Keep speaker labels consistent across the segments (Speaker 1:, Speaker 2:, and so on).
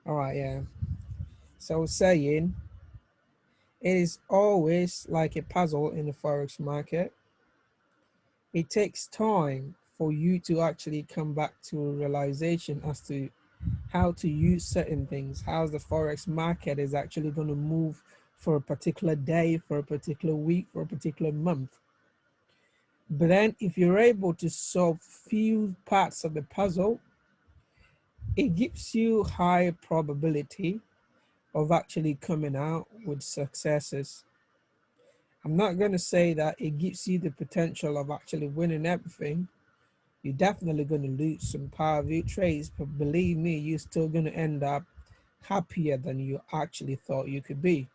Speaker 1: All right, yeah. So saying it is always like a puzzle in the forex market. It takes time for you to actually come back to a realization as to how to use certain things, how the forex market is actually going to move for a particular day, for a particular week, for a particular month. But then if you're able to solve few parts of the puzzle, it gives you high probability of actually coming out with successes. I'm not going to say that it gives you the potential of actually winning everything. You're definitely going to lose some power of your trades, but believe me, you're still going to end up happier than you actually thought you could be.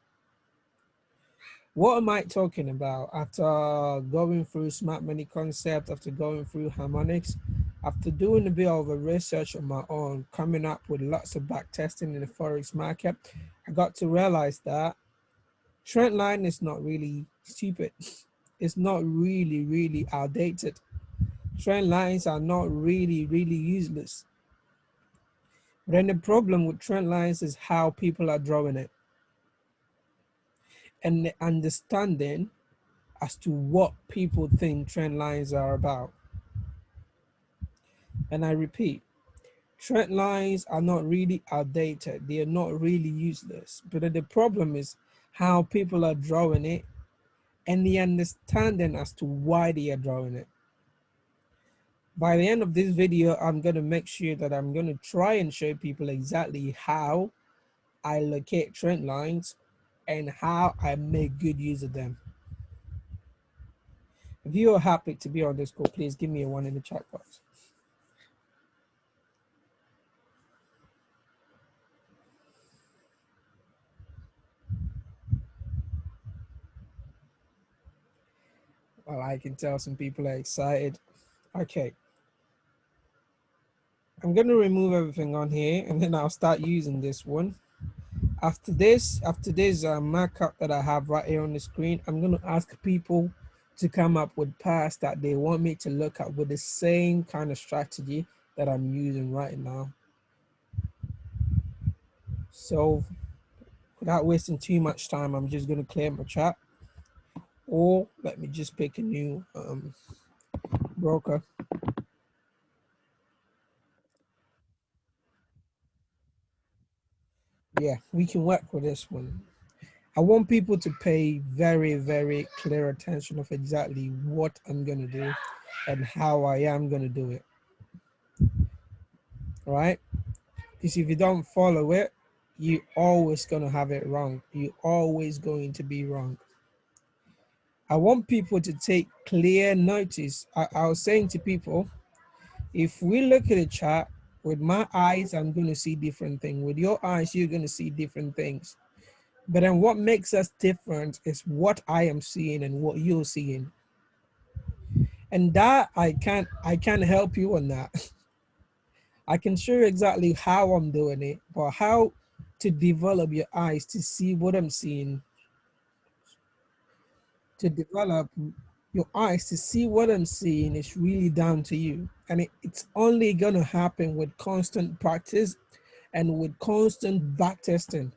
Speaker 1: What am I talking about? After going through smart money concept, after going through harmonics, after doing a bit of a research on my own, coming up with lots of back testing in the forex market, I got to realize that trend line is not really stupid. It's not really outdated. Trend lines are not really useless. But then the problem with trend lines is how people are drawing it and the understanding as to what people think trend lines are about. And I repeat, trend lines are not really outdated. They are not really useless. But the problem is how people are drawing it and the understanding as to why they are drawing it. By the end of this video, I'm going to make sure that I'm going to try and show people exactly how I locate trend lines and how I make good use of them. If you are happy to be on this call, please give me a 1 in the chat box. Well, I can tell some people are excited. Okay. I'm going to remove everything on here and then I'll start using this one. After this markup that I have right here on the screen, I'm going to ask people to come up with paths that they want me to look at with the same kind of strategy that I'm using right now. So without wasting too much time, I'm just going to clear my chat, or let me just pick a new broker. Yeah, we can work with this one. I want people to pay very clear attention of exactly what I'm going to do and how I am going to do it. Right? Because if you don't follow it, you're always going to have it wrong. You're always going to be wrong. I want people to take clear notice. I was saying to people, if we look at a chart, with my eyes, I'm going to see different things. With your eyes, you're going to see different things. But then what makes us different is what I am seeing and what you're seeing. And that I can't help you on that. I can show you exactly how I'm doing it, but how to develop your eyes to see what I'm seeing, to develop your eyes to see what I'm seeing is really down to you. And it's only gonna happen with constant practice and with constant back testing.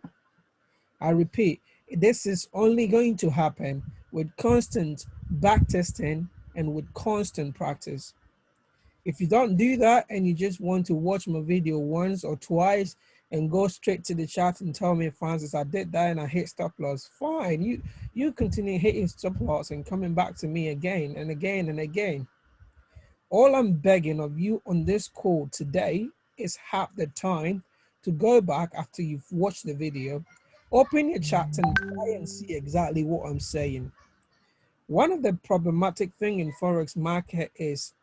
Speaker 1: I repeat, this is only going to happen with constant back testing and with constant practice. If you don't do that and you just want to watch my video once or twice and go straight to the chat and tell me, Francis, I did that and I hit stop loss, fine. You continue hitting stop loss and coming back to me again and again and again. All I'm begging of you on this call today is have the time to go back after you've watched the video, open your chat and try and see exactly what I'm saying. One of the problematic thing in Forex market is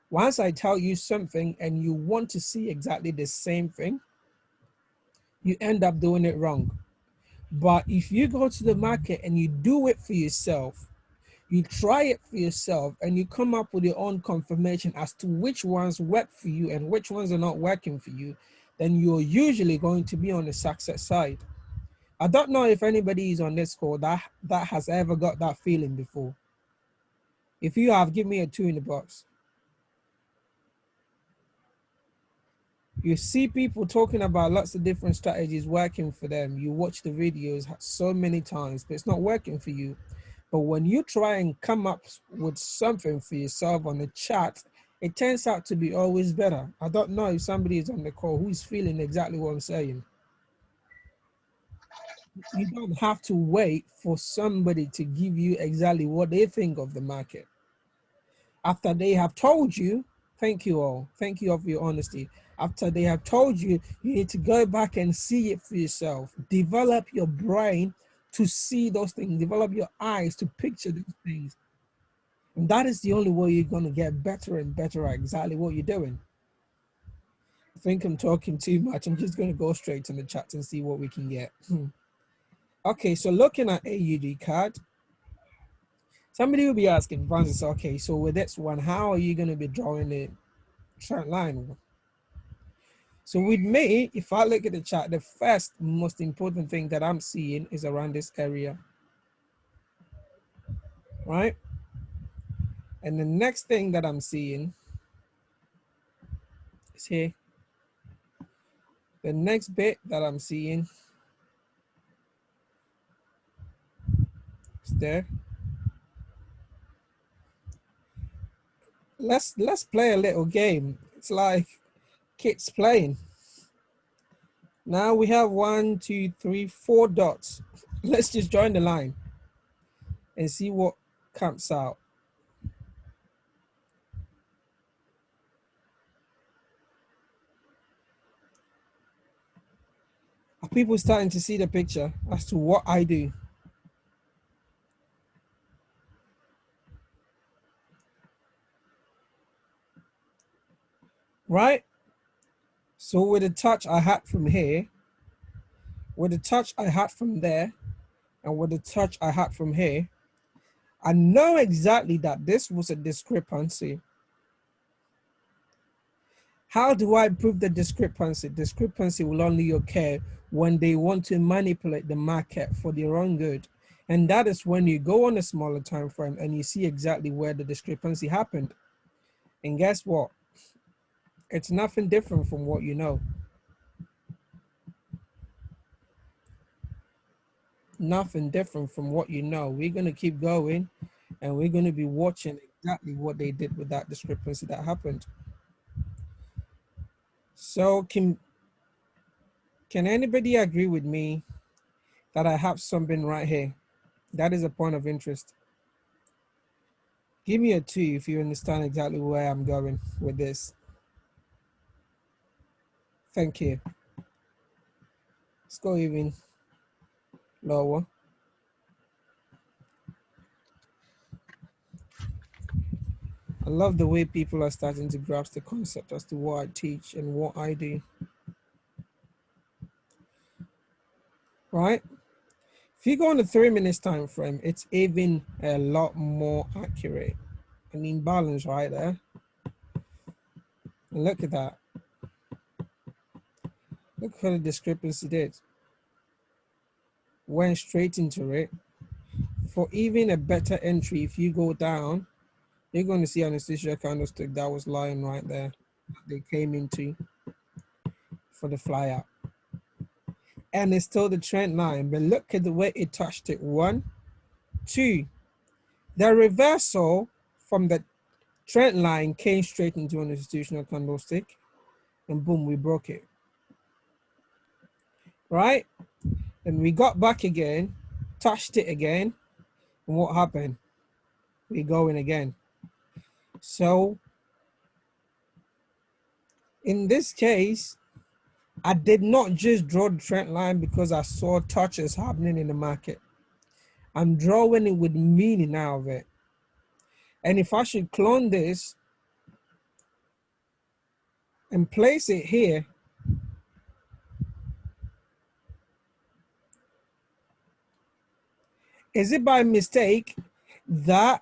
Speaker 1: once I tell you something and you want to see exactly the same thing, you end up doing it wrong. But if you go to the market and you do it for yourself, you try it for yourself and you come up with your own confirmation as to which ones work for you and which ones are not working for you, then you're usually going to be on the success side. I don't know if anybody is on this call that has ever got that feeling before. If you have, give me a 2 in the box. You see people talking about lots of different strategies working for them. You watch the videos so many times, but it's not working for you. But when you try and come up with something for yourself on the chat, it turns out to be always better. I don't know if somebody is on the call who's feeling exactly what I'm saying. You don't have to wait for somebody to give you exactly what they think of the market. After they have told you, thank you all. Thank you all for your honesty. After they have told you, you need to go back and see it for yourself. Develop your brain to see those things. Develop your eyes to picture these things. And that is the only way you're going to get better and better at exactly what you're doing. I think I'm talking too much. I'm just going to go straight to the chat and see what we can get. Okay, so looking at AUD card, somebody will be asking, Francis, okay, so with this one, how are you going to be drawing a trend line? So with me, if I look at the chart, the first most important thing that I'm seeing is around this area, right? And the next thing that I'm seeing is here. The next bit that I'm seeing is there. Let's play a little game. It's like kids playing. Now we have 1, 2, 3, 4 dots. Let's just join the line and see what comes out. Are people starting to see the picture as to what I do? Right? So with the touch I had from here, with the touch I had from there, and with the touch I had from here, I know exactly that this was a discrepancy. How do I prove the discrepancy? Discrepancy will only occur when they want to manipulate the market for their own good. And that is when you go on a smaller time frame and you see exactly where the discrepancy happened. And guess what? It's nothing different from what you know. Nothing different from what you know. We're going to keep going and we're going to be watching exactly what they did with that discrepancy that happened. So can anybody agree with me that I have something right here? That is a point of interest. Give me a 2 if you understand exactly where I'm going with this. Thank you. Let's go even lower. I love the way people are starting to grasp the concept as to what I teach and what I do. Right? If you go on the 3 minutes time frame, it's even a lot more accurate. An imbalance right there. And look at that. Look how the discrepancy did. Went straight into it. For even a better entry, if you go down, you're going to see an institutional candlestick that was lying right there. They came into for the fly out. And it's still the trend line, but look at the way it touched it. 1, 2. The reversal from the trend line came straight into an institutional candlestick, and boom, we broke it. Right? And we got back again, touched it again, and what happened? We go in again. So in this case, I did not just draw the trend line because I saw touches happening in the market. I'm drawing it with meaning out of it. And if I should clone this and place it here, is it by mistake that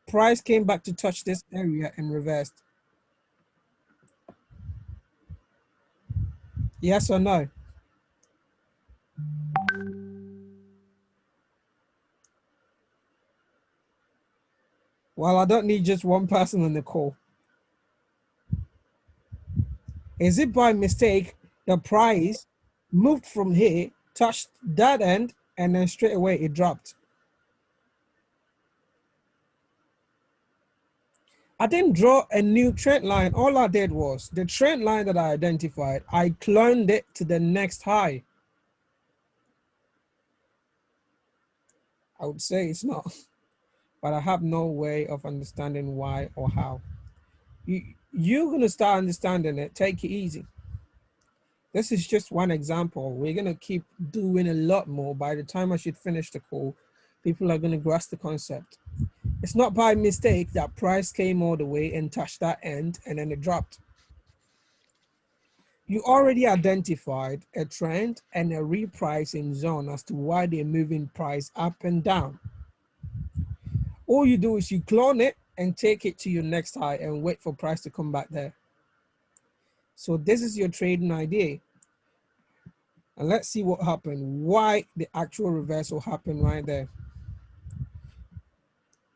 Speaker 1: price came back to touch this area and reversed? Yes or no? Well, I don't need just one person on the call. Is it by mistake the price moved from here, touched that end, and then straight away it dropped? I didn't draw a new trend line. All I did was the trend line that I identified, I cloned it to the next high. I would say it's not, but I have no way of understanding why or how. You're going to start understanding it. Take it easy. This is just one example. We're going to keep doing a lot more. By the time I should finish the call, people are going to grasp the concept. It's not by mistake that price came all the way and touched that end and then it dropped. You already identified a trend and a repricing zone as to why they're moving price up and down. All you do is you clone it and take it to your next high and wait for price to come back there. So this is your trading idea. And let's see what happened. Why the actual reversal happened right there.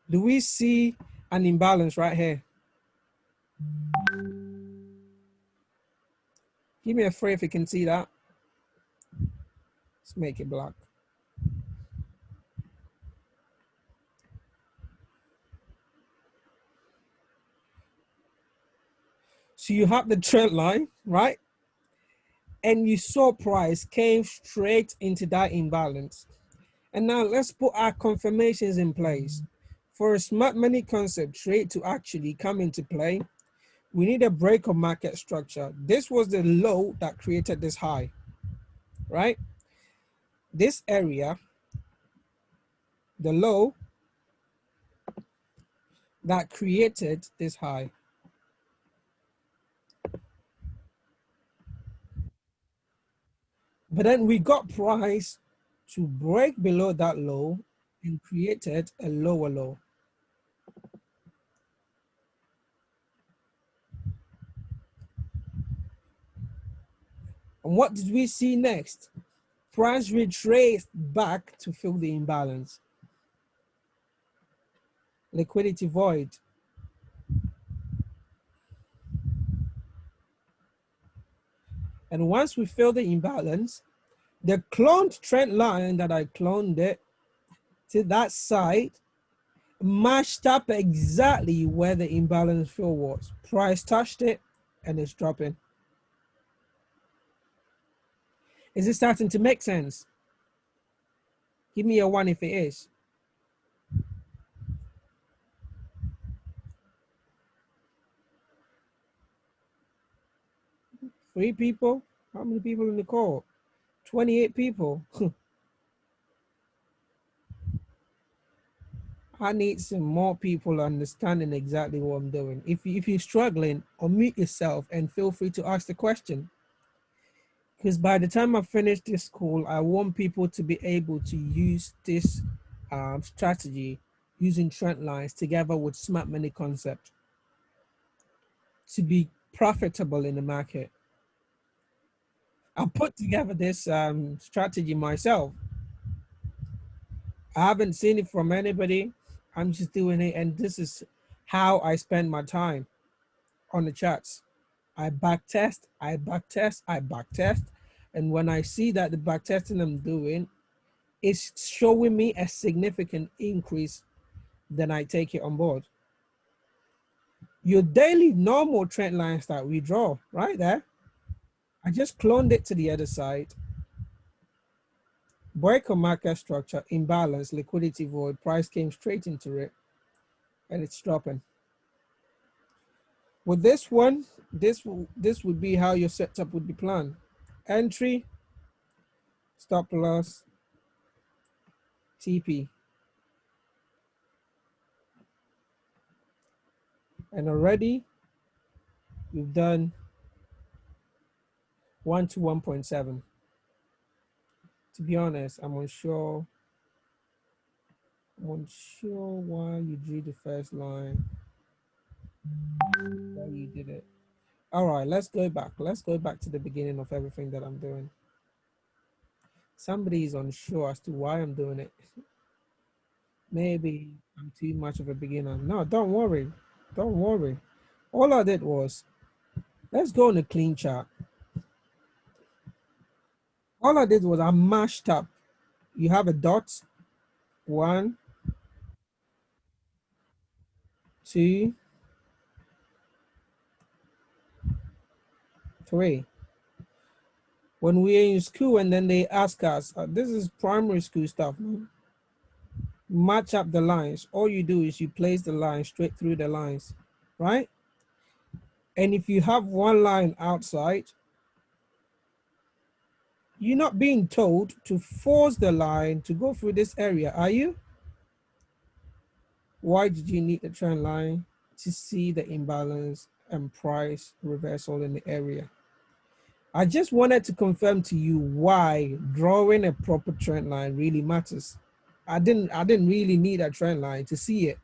Speaker 1: Do we see an imbalance right here? Give me a free if you can see that. Let's make it black. So you have the trend line, right? And you saw price came straight into that imbalance. And now let's put our confirmations in place. For a smart money concept trade to actually come into play, we need a break of market structure. This was the low that created this high, right? This area, the low that created this high. But then we got price to break below that low and created a lower low. And what did we see next? Price retraced back to fill the imbalance. Liquidity void. And once we fill the imbalance, the cloned trend line that I cloned it to that side matched up exactly where the imbalance fill was. Price touched it and it's dropping. Is it starting to make sense? Give me a one if it is. 3 people? How many people in the call? 28 people. I need some more people understanding exactly what I'm doing. If you're struggling, unmute yourself and feel free to ask the question. Because by the time I finish this call, I want people to be able to use this strategy using trend lines together with smart money concept to be profitable in the market. I put together this strategy myself. I haven't seen it from anybody. I'm just doing it, and this is how I spend my time on the charts. I backtest, I backtest, I backtest, and when I see that the backtesting I'm doing is showing me a significant increase, then I take it on board. Your daily normal trend lines that we draw right there, I just cloned it to the other side. Break of market structure, imbalance, liquidity void, price came straight into it, and it's dropping. With this one, this would be how your setup would be planned. Entry, stop loss, TP. And already we've done 1 to 1.7. To be honest, I'm unsure why you drew the first line, why you did it. All right, let's go back. Let's go back to the beginning of everything that I'm doing. Somebody is unsure as to why I'm doing it. Maybe I'm too much of a beginner. No, don't worry. Don't worry. All I did was Let's go on a clean chart. All I did was I mashed up. You have a dot, 1, 2, 3. When we're in school and then they ask us, this is primary school stuff, match up the lines. All you do is you place the line straight through the lines, right? And if you have one line outside, you're not being told to force the line to go through this area, are you? Why did you need the trend line? To see the imbalance and price reversal in the area. I just wanted to confirm to you why drawing a proper trend line really matters. I didn't really need a trend line to see it.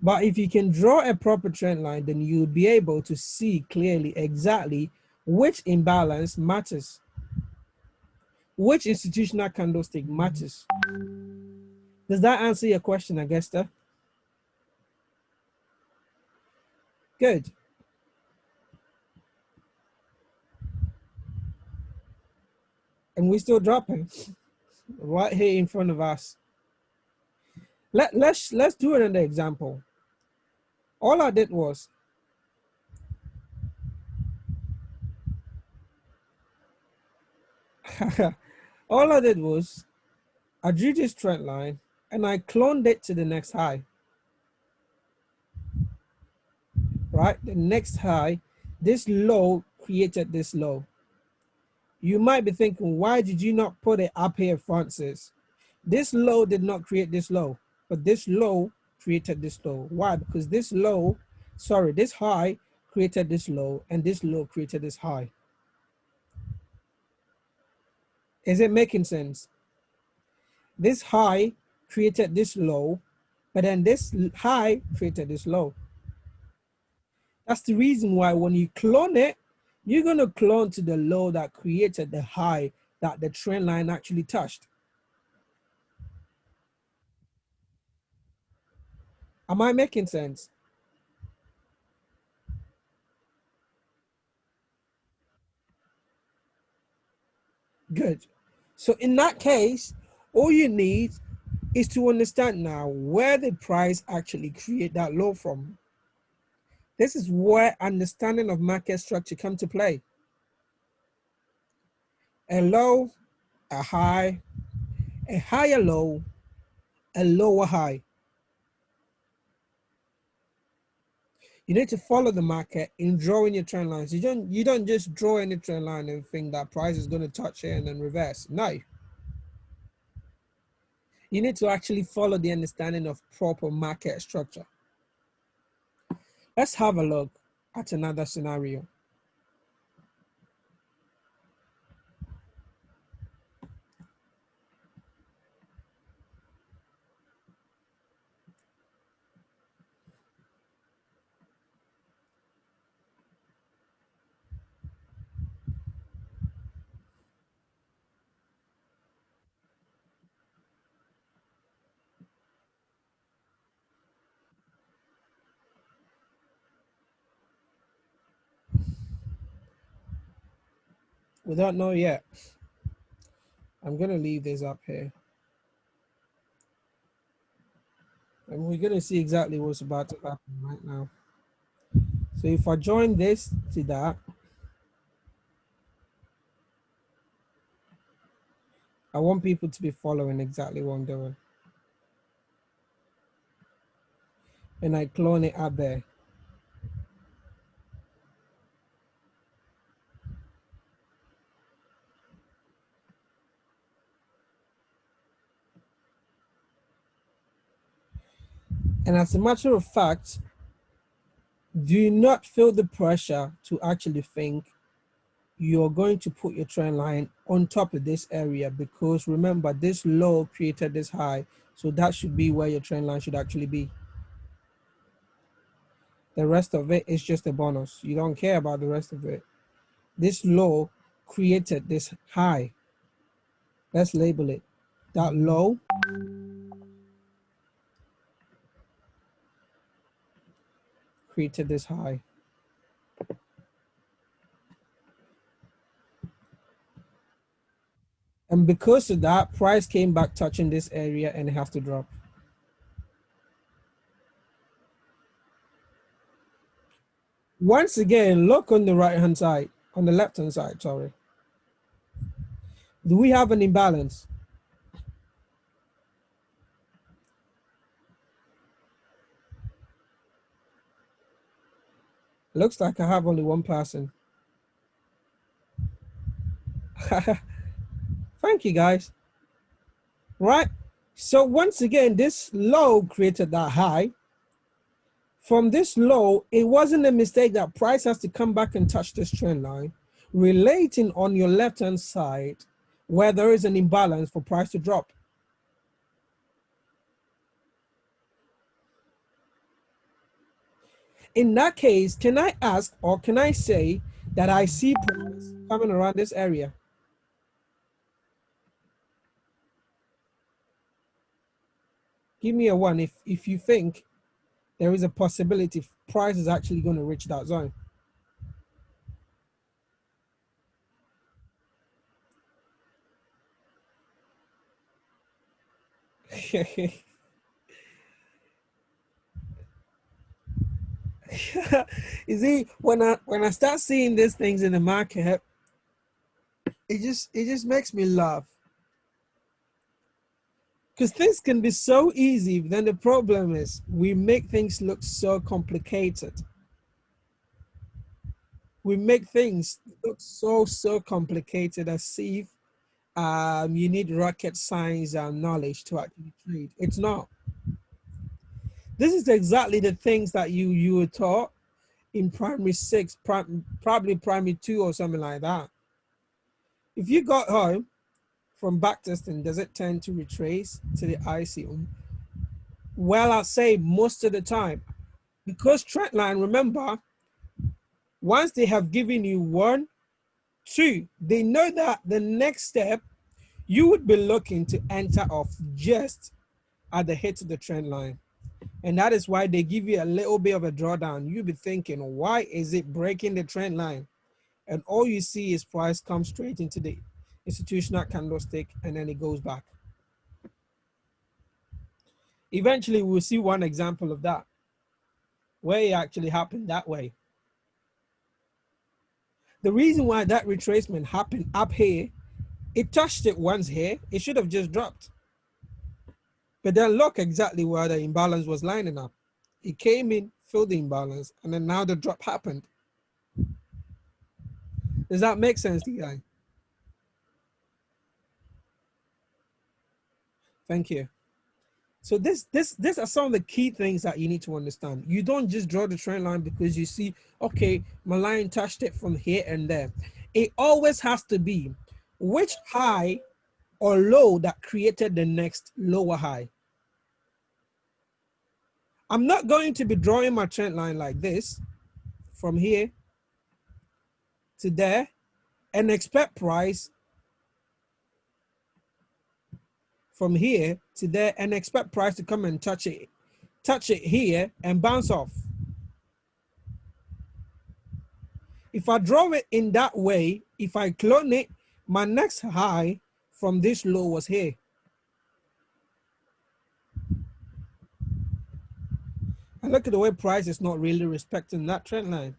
Speaker 1: But if you can draw a proper trend line, then you'll be able to see clearly exactly which imbalance matters, which institutional candlestick matters. Does that answer your question, Augusta? Good. And we're still dropping right here in front of us. Let's do another example. All I did was all I did was I drew this trend line and I cloned it to the next high. Right? The next high, this low created this low. You might be thinking, why did you not put it up here, Francis? This low did not create this low, but this low created this low. Why? Because this high created this low, and this low created this high. Is it making sense? This high created this low, but then this high created this low. That's the reason why when you clone it, you're going to clone to the low that created the high that the trend line actually touched. Am I making sense? Good. So in that case, all you need is to understand now where the price actually create that low from. This is where understanding of market structure come to play. A low, a high, a higher low, a lower high. You need to follow the market in drawing your trend lines. You don't just draw any trend line and think that price is going to touch it and then reverse. No. You need to actually follow the understanding of proper market structure. Let's have a look at another scenario. We don't know yet. I'm going to leave this up here. And we're going to see exactly what's about to happen right now. So if I join this to that, I want people to be following exactly what I'm doing. And I clone it up there. And as a matter of fact, do not feel the pressure to actually think you're going to put your trend line on top of this area, because remember, this low created this high. So that should be where your trend line should actually be. The rest of it is just a bonus. You don't care about the rest of it. This low created this high. Let's label it. That low created this high. And because of that, price came back touching this area and it has to drop. Once again, look on the right hand side, on the left hand side, sorry. Do we have an imbalance? Looks like I have only one person. Thank you guys. Right? So once again, this low created that high. From this low, it wasn't a mistake that price has to come back and touch this trend line, relating on your left-hand side where there is an imbalance for price to drop. In that case, can I ask or can I say that I see price coming around this area? Give me a one if you think there is a possibility price is actually going to reach that zone. You see, when I start seeing these things in the market, it just makes me laugh. Because things can be so easy, then the problem is we make things look so complicated. We make things look so complicated as if you need rocket science and knowledge to actually trade. It's not. This is exactly the things that you were taught in primary six, probably primary two or something like that. If you got home from backtesting, does it tend to retrace to the IC? Well, I'd say most of the time. Because trendline, remember, once they have given you one, two, they know that the next step you would be looking to enter off just at the hit of the trend line. And that is why they give you a little bit of a drawdown. You'll be thinking, why is it breaking the trend line? And all you see is price come straight into the institutional candlestick and then it goes back. Eventually, we'll see one example of that, where it actually happened that way. The reason why that retracement happened up here, it touched it once here, it should have just dropped. But then look exactly where the imbalance was lining up. It came in, filled the imbalance, and then now the drop happened. Does that make sense to you guys? Thank you. So these are some of the key things that you need to understand. You don't just draw the trend line because you see, okay, my line touched it from here and there. It always has to be which high or low that created the next lower high. I'm not going to be drawing my trend line like this from here to there and expect price from here to there and expect price to come and touch it here and bounce off. If I draw it in that way, if I clone it, my next high from this low was here. And look at the way price is not really respecting that trend line.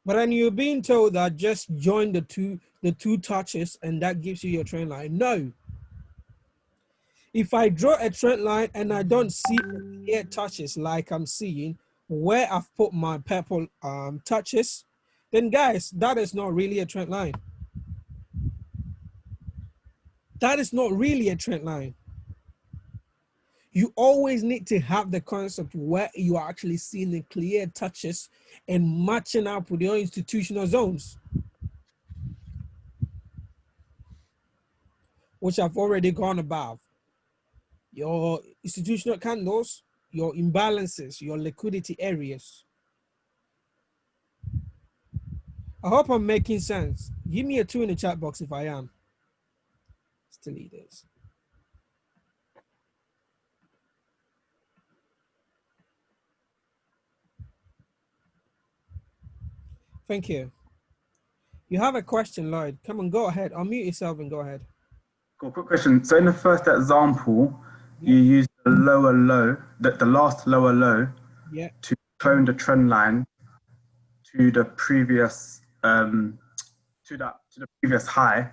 Speaker 1: But then you're being told that just join the two touches and that gives you your trend line. No. If I draw a trend line and I don't see clear touches like I'm seeing where I've put my purple touches, then guys, that is not really a trend line. That is not really a trend line. You always need to have the concept where you are actually seeing the clear touches and matching up with your institutional zones, which I've already gone above. Your institutional candles, your imbalances, your liquidity areas. I hope I'm making sense. Give me a 2 in the chat box if I am. Still it is. Thank you. You have a question, Lloyd. Come on, go ahead. Unmute yourself and go ahead.
Speaker 2: Cool, quick question. So in the first example,
Speaker 1: Yeah.
Speaker 2: you used the lower low, the last lower low,
Speaker 1: Yeah.
Speaker 2: to clone the trend line to the previous to the previous high.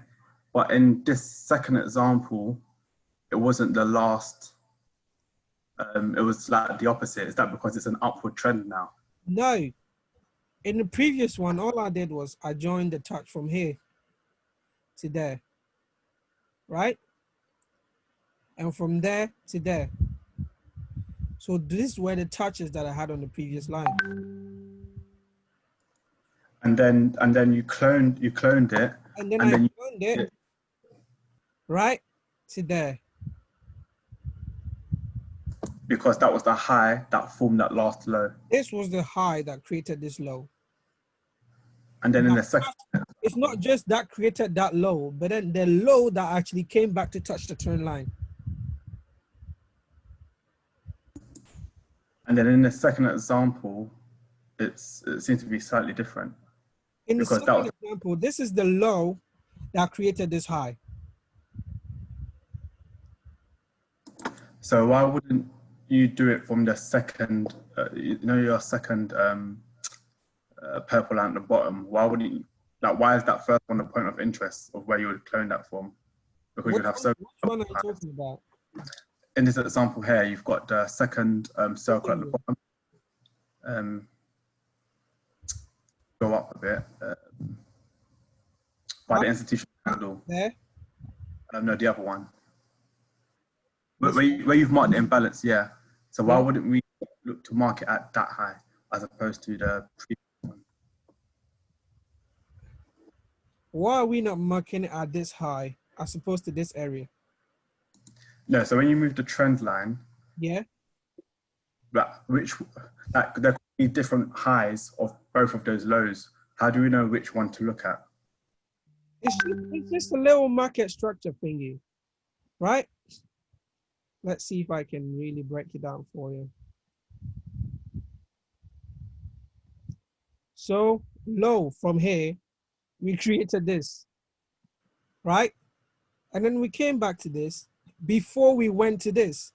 Speaker 2: But in this second example, it wasn't the last. It was like the opposite. Is that because it's an upward trend now?
Speaker 1: No. In the previous one, all I did was I joined the touch from here to there, right? And from there to there. So this were the touches that I had on the previous line.
Speaker 2: And then you cloned it,
Speaker 1: And then
Speaker 2: and
Speaker 1: I
Speaker 2: then
Speaker 1: cloned it right to there.
Speaker 2: because that was the high that formed that last low.
Speaker 1: This was the high that created this low.
Speaker 2: And then in the second,
Speaker 1: It's not just that created that low, but then the low that actually came back to touch the trend line.
Speaker 2: and then in the second example, it seems to be slightly different
Speaker 1: In the
Speaker 2: because that was.
Speaker 1: second example, this is the low that created this high.
Speaker 2: So why wouldn't you do it from the second? Your second purple line at the bottom. Why wouldn't you? Like, why is that first one the point of interest of where you would clone that from? Because you'd have so.
Speaker 1: Which one are you talking about?
Speaker 2: In this example here, you've got the second circle at the bottom. Go up a bit by the institutional candle.
Speaker 1: There.
Speaker 2: No, the other one. Where you've marked the imbalance, yeah. So why wouldn't we look to mark it at that high as opposed to the previous one?
Speaker 1: Why are we not marking it at this high as opposed to this area?
Speaker 2: No, so when you move the trend line,
Speaker 1: Yeah.
Speaker 2: there could be different highs of both of those lows. How do we know which one to look at?
Speaker 1: It's just a little market structure thingy, right? Let's see if I can really break it down for you. So low from here, we created this, right? And then we came back to this before we went to this,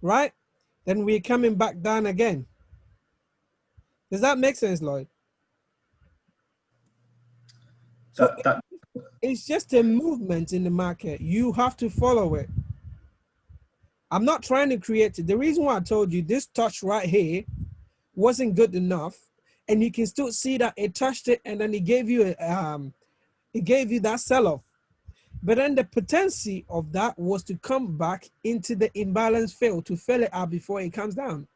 Speaker 1: right? Then we're coming back down again. Does that make sense, Lloyd? So it's just a movement in the market. You have to follow it. I'm not trying to create it. The reason why I told you this touch right here wasn't good enough, and you can still see that it touched it, and then it gave you that sell-off. But then the potency of that was to come back into the imbalance field to fill it out before it comes down.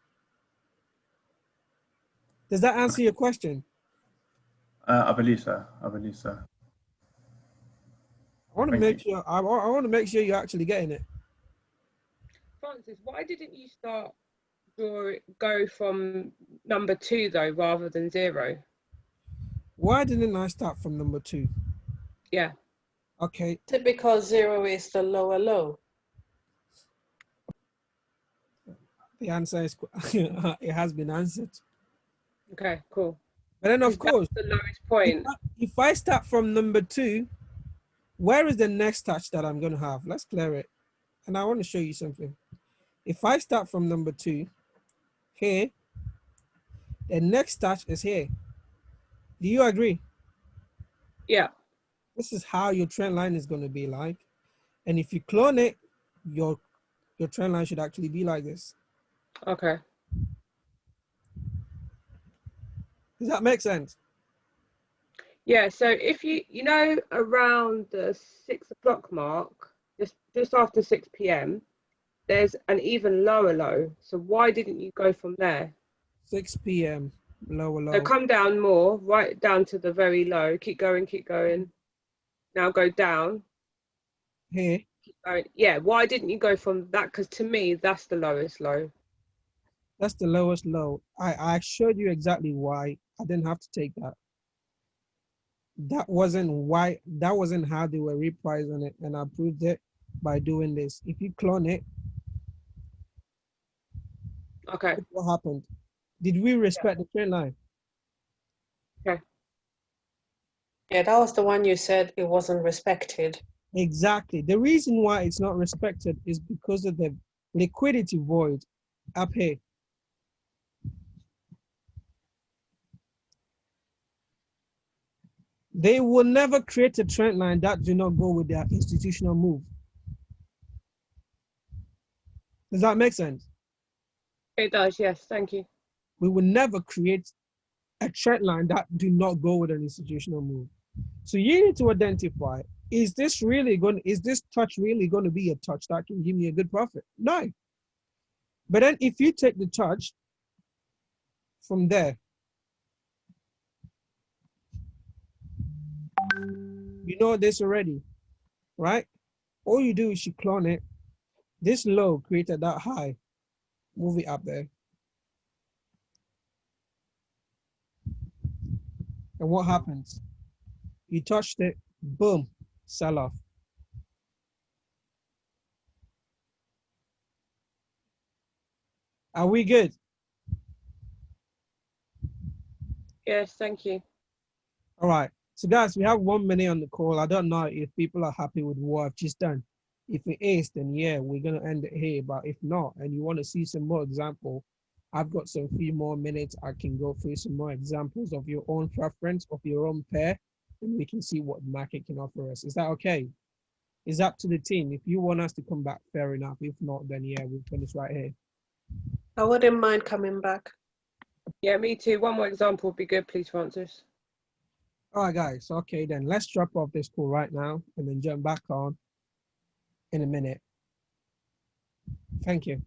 Speaker 1: Does that answer your question?
Speaker 2: I believe so. I believe so.
Speaker 1: I want to make sure. I want to make sure you're actually getting it.
Speaker 3: Francis, why didn't you go from number 2 though, rather than 0?
Speaker 1: Why didn't I start from number 2?
Speaker 3: Yeah.
Speaker 1: Okay.
Speaker 4: Is it because 0 is the lower low?
Speaker 1: The answer is it has been answered.
Speaker 3: Okay, cool.
Speaker 1: But then of course,
Speaker 3: the lowest point.
Speaker 1: If I start from number 2, where is the next touch that I'm going to have? Let's clear it. And I want to show you something. If I start from number 2 here, the next touch is here. Do you agree?
Speaker 3: Yeah.
Speaker 1: This is how your trend line is going to be like. And if you clone it, your trend line should actually be like this.
Speaker 3: Okay.
Speaker 1: Does that make sense?
Speaker 3: Yeah, so if you around the 6 o'clock mark, just after 6 p.m, there's an even lower low. So why didn't you go from there?
Speaker 1: 6 p.m, lower low.
Speaker 3: So come down more, right down to the very low. Keep going, keep going. Now go down.
Speaker 1: Here.
Speaker 3: Keep going. Yeah, why didn't you go from that? Because to me, that's the lowest low.
Speaker 1: That's the lowest low. I showed you exactly why. I didn't have to take that. That wasn't how they were repricing it, and I proved it by doing this. If you clone it,
Speaker 3: okay,
Speaker 1: what happened? Did we respect the trend line?
Speaker 4: Yeah, that was the one you said it wasn't respected.
Speaker 1: Exactly. The reason why it's not respected is because of the liquidity void up here. They will never create a trend line that do not go with their institutional move. Does that make sense?
Speaker 3: It does, yes, thank you.
Speaker 1: We will never create a trend line that do not go with an institutional move. So you need to identify, is this touch really going to be a touch that can give me a good profit? No. But then if you take the touch from there, you know this already, right? All you do is you clone it. This low created that high, move it up there. And what happens? You touched it, boom, sell off. Are we good?
Speaker 3: Yes, thank you.
Speaker 1: All right. So guys, we have 1 minute on the call. I don't know if people are happy with what I've just done. If it is, then yeah, we're gonna end it here. But if not, and you want to see some more example, I've got some few more minutes. I can go through some more examples of your own preference of your own pair, and we can see what the market can offer us. Is that okay? It's up to the team. If you want us to come back, fair enough. If not, then yeah, we'll finish right here.
Speaker 4: I wouldn't mind coming back.
Speaker 3: Yeah, me too. One more example would be good, please, Francis.
Speaker 1: All right, guys. Okay, then let's drop off this call right now and then jump back on in a minute. Thank you.